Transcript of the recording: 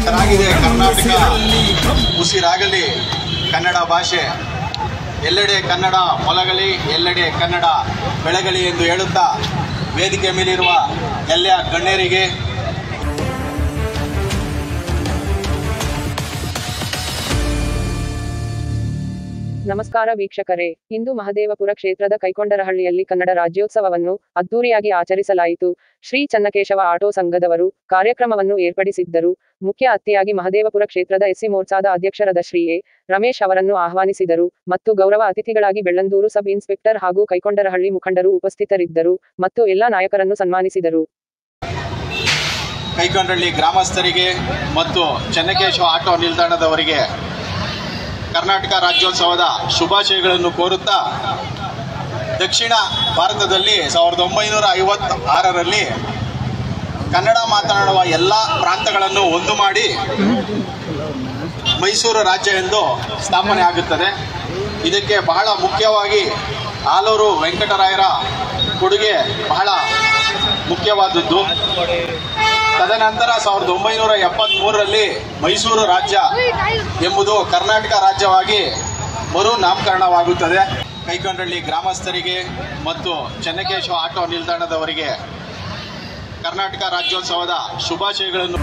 ಕರ್ನಾಟಕ ಉಸಿರಾಗಲಿ ಕನ್ನಡ ಭಾಷೆ, ಎಲ್ಲೆಡೆ ಕನ್ನಡ ಮೊಲಗಲಿ, ಎಲ್ಲೆಡೆ ಕನ್ನಡ ಬೆಳಗಲಿ ಎಂದು ಹೇಳುತ್ತಾ ವೇದಿಕೆ ಮೇಲಿರುವ ಎಲ್ಲ ಗಣ್ಯರಿಗೆ ನಮಸ್ಕಾರ ವೀಕ್ಷಕರೇ. ಇಂದು ಮಹದೇವಪುರ ಕ್ಷೇತ್ರದ ಕೈಕೊಂಡರಹಳ್ಳಿಯಲ್ಲಿ ಕನ್ನಡ ರಾಜ್ಯೋತ್ಸವವನ್ನು ಅದ್ದೂರಿಯಾಗಿ ಆಚರಿಸಲಾಯಿತು. ಶ್ರೀ ಚನ್ನಕೇಶವ ಆಟೋ ಸಂಘದವರು ಕಾರ್ಯಕ್ರಮವನ್ನು ಏರ್ಪಡಿಸಿದ್ದರು. ಮುಖ್ಯ ಅತಿಥಿಯಾಗಿ ಮಹದೇವಪುರ ಕ್ಷೇತ್ರದ ಎಸ್ಸಿ ಮೋರ್ಚಾದ ಅಧ್ಯಕ್ಷರಾದ ಶ್ರೀ ಎ. ರಮೇಶ್ ಅವರನ್ನು ಆಹ್ವಾನಿಸಿದರು ಮತ್ತು ಗೌರವ ಅತಿಥಿಗಳಾಗಿ ಬೆಳ್ಳಂದೂರು ಸಬ್ ಇನ್ಸ್ಪೆಕ್ಟರ್ ಹಾಗೂ ಕೈಕೊಂಡರಹಳ್ಳಿ ಮುಖಂಡರು ಉಪಸ್ಥಿತರಿದ್ದರು ಮತ್ತು ಎಲ್ಲ ನಾಯಕರನ್ನು ಸನ್ಮಾನಿಸಿದರು. ಕೈಕೊಂಡರಹಳ್ಳಿ ಗ್ರಾಮಸ್ಥರಿಗೆ ಮತ್ತು ಚನ್ನಕೇಶವ ಆಟೋ ನಿಲ್ದಾಣದವರಿಗೆ ಕರ್ನಾಟಕ ರಾಜ್ಯೋತ್ಸವದ ಶುಭಾಶಯಗಳನ್ನು ಕೋರುತ್ತಾ, ದಕ್ಷಿಣ ಭಾರತದಲ್ಲಿ 1956ರಲ್ಲಿ ಕನ್ನಡ ಮಾತನಾಡುವ ಎಲ್ಲ ಪ್ರಾಂತಗಳನ್ನು ಒಂದು ಮಾಡಿ ಮೈಸೂರು ರಾಜ್ಯ ಎಂದು ಸ್ಥಾಪನೆ ಆಗುತ್ತದೆ. ಇದಕ್ಕೆ ಬಹಳ ಮುಖ್ಯವಾಗಿ ಆಲೂರು ವೆಂಕಟರಾಯರ ಕೊಡುಗೆ ಬಹಳ ಮುಖ್ಯವಾದದ್ದು. ತದನಂತರ 1973ರಲ್ಲಿ ಮೈಸೂರು ರಾಜ್ಯ ಎಂಬುದು ಕರ್ನಾಟಕ ರಾಜ್ಯವಾಗಿ ಮರು ನಾಮಕರಣವಾಗುತ್ತದೆ. ಕೈಕೊಂಡರಹಳ್ಳಿ ಗ್ರಾಮಸ್ಥರಿಗೆ ಮತ್ತು ಚನ್ನಕೇಶವ ಆಟೋ ನಿಲ್ದಾಣದವರಿಗೆ ಕರ್ನಾಟಕ ರಾಜ್ಯೋತ್ಸವದ ಶುಭಾಶಯಗಳನ್ನು